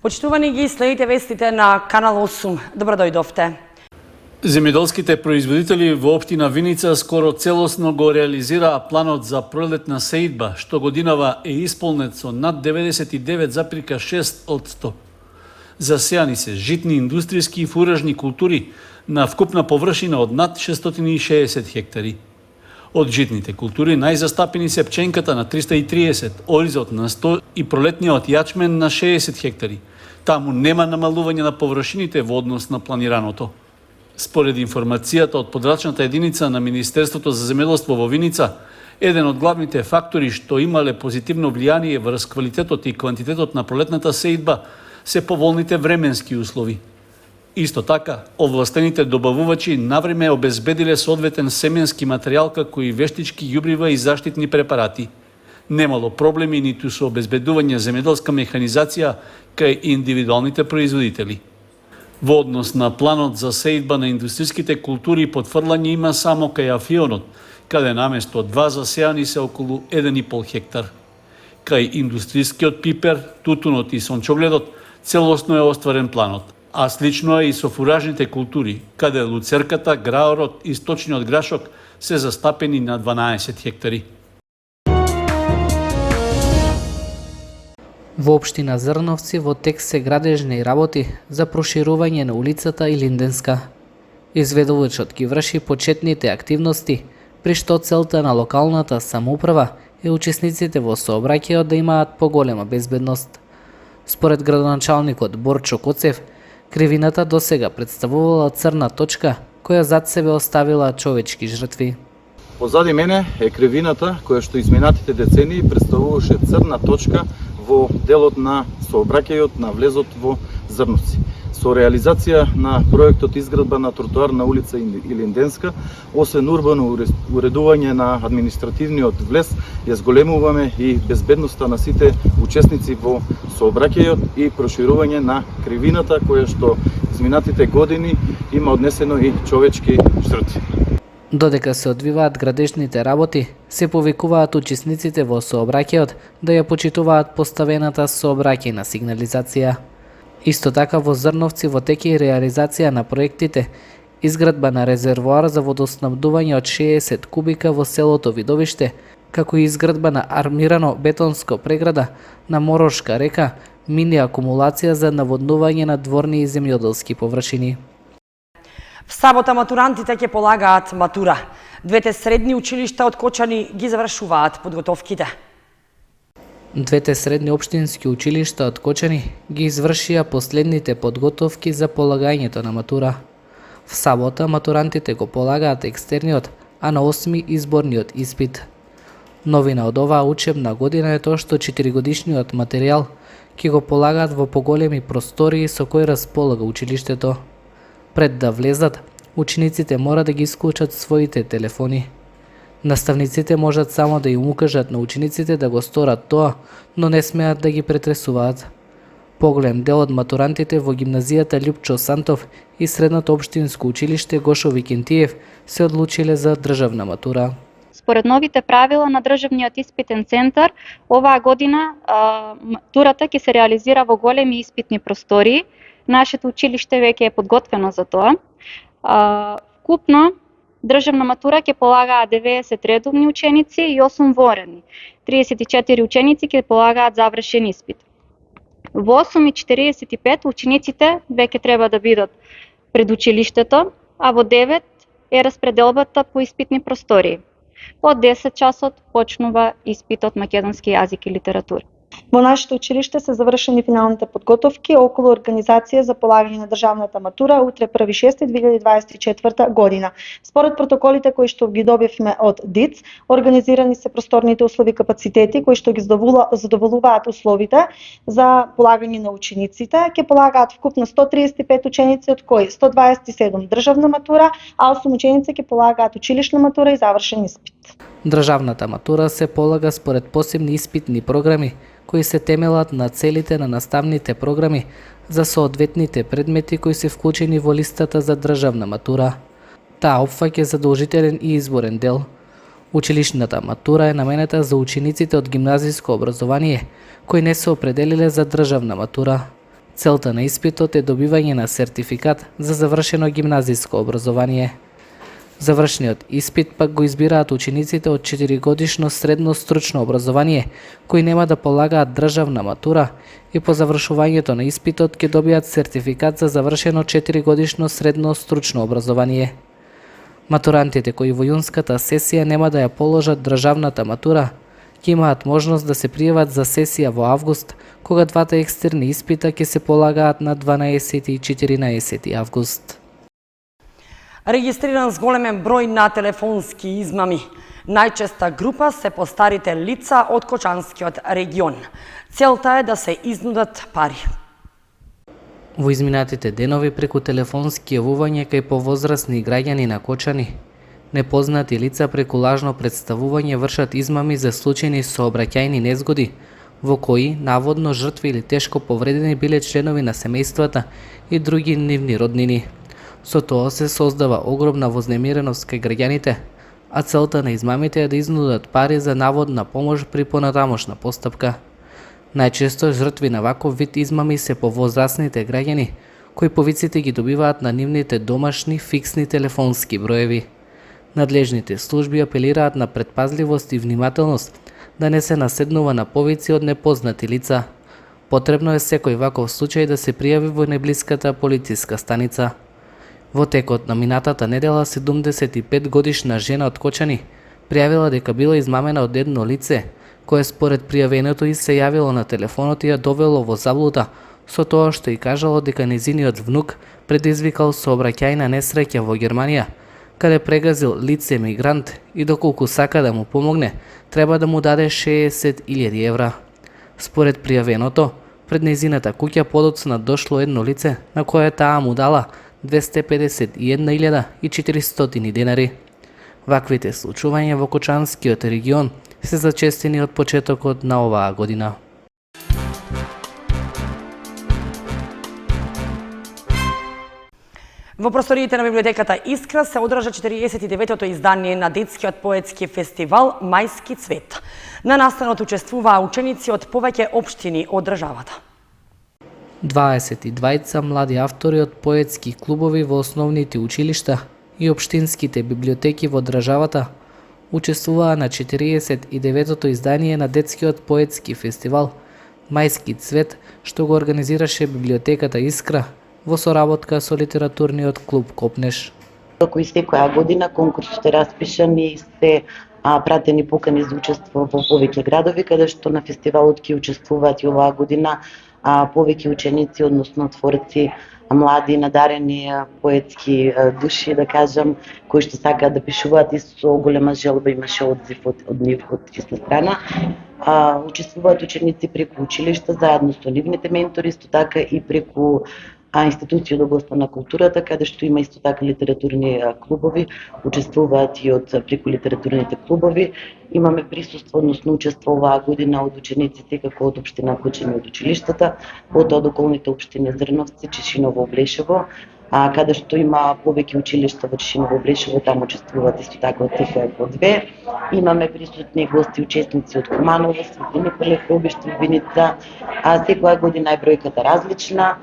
Почитувани ги следите вестите на Канал 8. Добро дојдовте. Земјоделските производители во општина Виница скоро целосно го реализираа планот за пролетна сеидба, што годинава е исполнет со над 99,6%. Засејани се житни, индустријски и фуражни култури на вкупна површина од над 660 хектари. Од житните култури најзастапени се пченката на 330, оризот на 100 и пролетниот јачмен на 60 хектари. Таму нема намалување на површините во однос на планираното. Според информацијата од подрачната единица на Министерството за земјоделство во Виница, еден од главните фактори што имале позитивно влијание врз квалитетот и квантитетот на пролетната сеидба се поволните временски услови. Исто така, овластените добавувачи навреме обезбедиле соодветен семенски материјал како и вештички јубрива и заштитни препарати. Немало проблеми ниту со обезбедување земјоделска механизација кај индивидуалните производители. Во однос на планот за сеидба на индустријските култури потврлање има само кај Афионот, каде наместо 2 засејани се околу 1,5 хектар. Кај индустријскиот пипер, тутунот и сончогледот целосно е остварен планот, а слично е и со фуражните култури, каде луцерката, граорот и сточниот грашок се застапени на 12 хектари. Во општина Зрновци во тек се градежни работи за проширување на улицата Илинденска. Изведувачот ги врши почетните активности, при што целта на локалната самоуправа е учесниците во сообраќајот да имаат поголема безбедност. Според градоначалникот Борчо Коцев, кривината досега представувала црна точка која зад себе оставила човечки жртви. Позади мене е кривината која што изминатите децении представуваше црна точка во делот на сообраќајот на влезот во Зрновци. Со реализација на проектот изградба на тротоарна улица Илинденска, освен урбано уредување на административниот влез, ја зголемуваме и безбедноста на сите учесници во сообраќајот и проширување на кривината која што изминатите години има однесено и човечки жртви. Додека се одвиваат градежните работи, се повикуваат учесниците во сообраќајот да ја почитуваат поставената сообраќајна сигнализација. Исто така во Зрновци во тек е реализација на проектите изградба на резервоар за водоснабдување од 60 кубика во селото Видовиште, како и изградба на армирано бетонско преграда на Морошка река, мини акумулација за наводнување на дворни и земјоделски површини. В сабота матурантите ќе полагаат матура. Двете средни училишта од Кочани ги завршуваат подготовките. Двете средни општински училишта од Кочани ги извршија последните подготовки за полагањето на матура. В сабота матурантите го полагаат екстерниот, а на 8 изборниот испит. Новина од оваа учебна година е тоа што 4-годишниот материјал ќе го полагаат во поголеми простории со кои располага училиштето. Пред да влезат, учениците мора да ги исклучат своите телефони. Наставниците можат само да им укажат на учениците да го сторат тоа, но не смеат да ги претресуваат. Поголем дел од матурантите во гимназијата Љупчо Сантов и средното општинско училиште Гошо Викентиев се одлучиле за државна матура. Според новите правила на државниот испитен центар, оваа година матурата ќе се реализира во големи испитни простории. Нашето училиште веќе е подготвено за тоа. Вкупно државна матура ќе полагаат 90 редовни ученици и 8 воредни. 34 ученици ќе полагаат завршен испит. Во 8:45 учениците веќе треба да бидат пред училиштето, а во 9 е распределбата по испитни простории. Од 10 часот почнува испитот македонски јазик и литература. Во нашето училиште се завршени финалните подготовки околу организација за полагање на државната матура утре 1.6.2024 година. Според протоколите кои што ги добивме од ДИЦ, организирани се просторните услови капацитети кои што ги задоволуваат условите за полагање на учениците. Ќе полагаат вкупно 135 ученици, од кои 127 државна матура, а 8 ученици ќе полагаат училишна матура и завршен испит. Државната матура се полага според посебни испитни програми кои се темелат на целите на наставните програми за соодветните предмети кои се вклучени во листата за државна матура. Таа опфаќа задолжителен и изборен дел. Училишната матура е наменета за учениците од гимназиско образование кои не се определиле за државна матура. Целта на испитот е добивање на сертификат за завршено гимназиско образование. Завршниот испит пак го избираат учениците од 4-годишно средно стручно образование, кои нема да полагаат државна матура и по завршувањето на испитот ќе добијат сертификат за завршено 4-годишно средно стручно образование. Матурантите кои во јунската сесија нема да ја положат државната матура, ќе имаат можност да се пријават за сесија во август, кога двата екстерни испита ќе се полагаат на 12 и 14 август. Регистриран зголемен број на телефонски измами. Најчеста група се постарите лица од Кочанскиот регион. Целта е да се изнудат пари. Во изминатите денови преку телефонски јавување кај повозрасни граѓани на Кочани, непознати лица преку лажно представување вршат измами за случајни сообраќајни незгоди, во кои наводно жртви или тешко повредени биле членови на семејствата и други нивни роднини. Со тоа се создава огромна вознемиреност кај граѓаните, а целта на измамите е да изнудат пари за наводна помош при понатамошна постапка. Најчесто жртви на ваков вид измами се повозрасните граѓани, кои повиците ги добиваат на нивните домашни фиксни телефонски броеви. Надлежните служби апелираат на предпазливост и внимателност, да не се наседнува на повици од непознати лица. Потребно е секој ваков случај да се пријави во најблиската полициска станица. Во текот на минатата недела 75 годишна жена од Кочани пријавила дека била измамена од едно лице, кое според пријавеното и се јавило на телефонот и ја довело во заблуда, со тоа што и кажало дека незиниот внук предизвикал сообраќајна несреќа во Германија, каде прегазил лице мигрант и доколку сака да му помогне, треба да му даде 60.000 евра. Според пријавеното, пред незината куќа подоцна дошло едно лице на кое таа му дала 251.400 денари. Ваквите случувања во Кочанскиот регион се зачестени од почетокот на оваа година. Во просториите на библиотеката Искра се одржа 49-то издание на детскиот поетски фестивал Мајски цвет. На настанот учествуваа ученици од повеќе општини од државата. 22 млади автори од поетски клубови во основните училишта и општинските библиотеки во државата учествуваа на 49-то издание на детскиот поетски фестивал Мајски цвет, што го организираше библиотеката Искра во соработка со литературниот клуб Копнеш. Кој секоја година конкурсот е распишан и се пратени покани за учество во повеќе градови, каде што на фестивалот ќе учествуваат и оваа година повеќе ученици, односно творци, млади, надарени поетски души, да кажам, кои што сакаат да пишуваат и со голема желба имаше одзив од нив од иста страна. Учествуваат ученици преку училишта, заедно со нивните ментори, исто така и преку институции од областта на културата, каде што има исто така литературни клубови, учествуваат и од преку литературните клубови. Имаме присуство, односно учество оваа година од учениците како од општина Кочани, од училиштата, потоа од околните општини Зрновци, Чешиново, Облешево, каде што има повеќе училишта во Чешиново, Облешево, таму учествуваат исто така од секоја по две. Имаме присутни гости, учесници од Куманово, Свети Николе, Обиште, Виница, секоја година е бројката различна.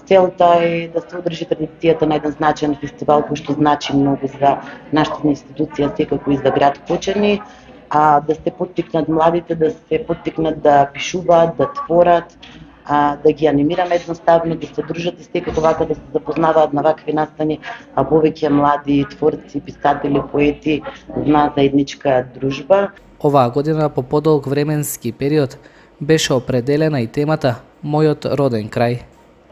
Целта е да се одржи традицијата на еден значаен фестивал кој што значи многу за нашата институција, секако и за град Кочани, да се поттикнат младите, да се поттикнат да пишуваат, да творат, да ги анимираме едноставно, да се дружат и секако вака да се запознаваат на вакви настани повеќе млади творци, писатели, поети на заедничка дружба. Оваа година по подолг временски период беше определена и темата Мојот роден крај.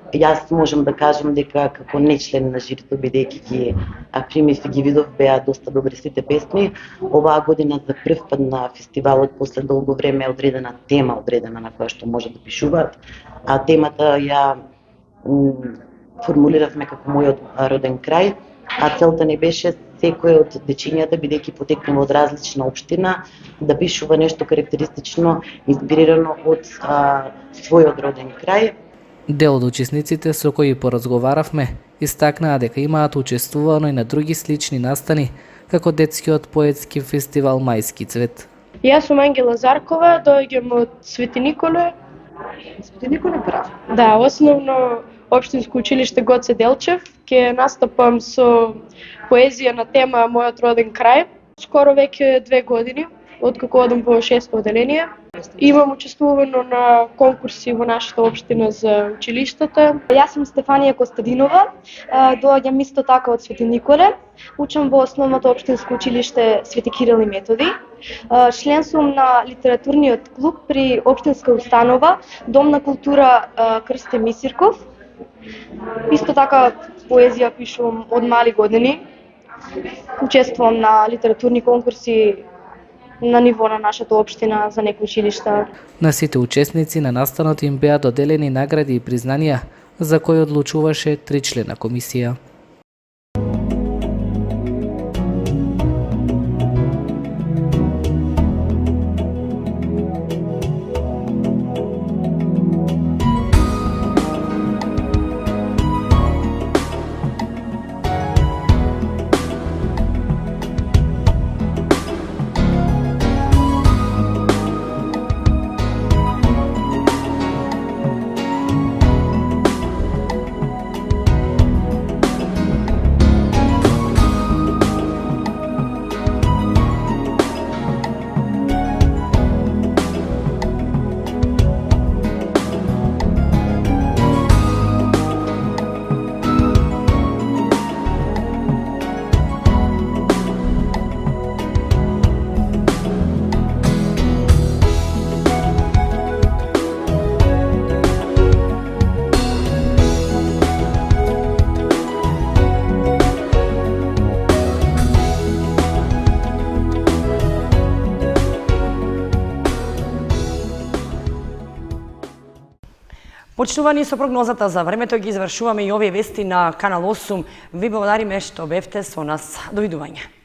Јас можам да кажам дека како не член на жирито, бидејќи ги примив и ги видов, беа доста добри сите песни. Оваа година за прв пат на фестивалот после долго време е одредена тема, на која што може да пишуваат. Темата ја формулиравме како Мојот роден крај, целта не беше секој од дечињата, бидејќи потекнува од различна општина, да пишува нешто карактеристично, инспирирано од својот роден крај. Дел од учесниците со кои поразговаравме истакнаа дека имаат учествувано и на други слични настани, како детскиот поетски фестивал Мајски цвет. Јас сум Ангела Заркова, доаѓам од Свети Николе. Господин Николе прав. Да, основно Општинско училиште Гоце Делчев, ќе настапам со поезија на тема Мојот роден крај. Скоро веќе 2 години, откако одам во 6-то оделение. Имам учествувано на конкурси во нашата општина за училиштата. Јас сум Стефанија Костадинова, доаѓам исто така од Свети Николе. Учам во основното општинско училиште Свети Кирил и Методи. Член сум на литературниот клуб при општинска установа Дом на култура Крсте Мисирков. Исто така поезија пишувам од мали години. Учествувам на литературни конкурси на ниво на нашата општина за некои училишта. На сите учесници на настанот им беа доделени награди и признанија, за кои одлучуваше 3-члена комисија. Почнувани со прогнозата за времето ги извршуваме и овие вести на Канал 8. Ви благодариме што бевте со нас. Довидување.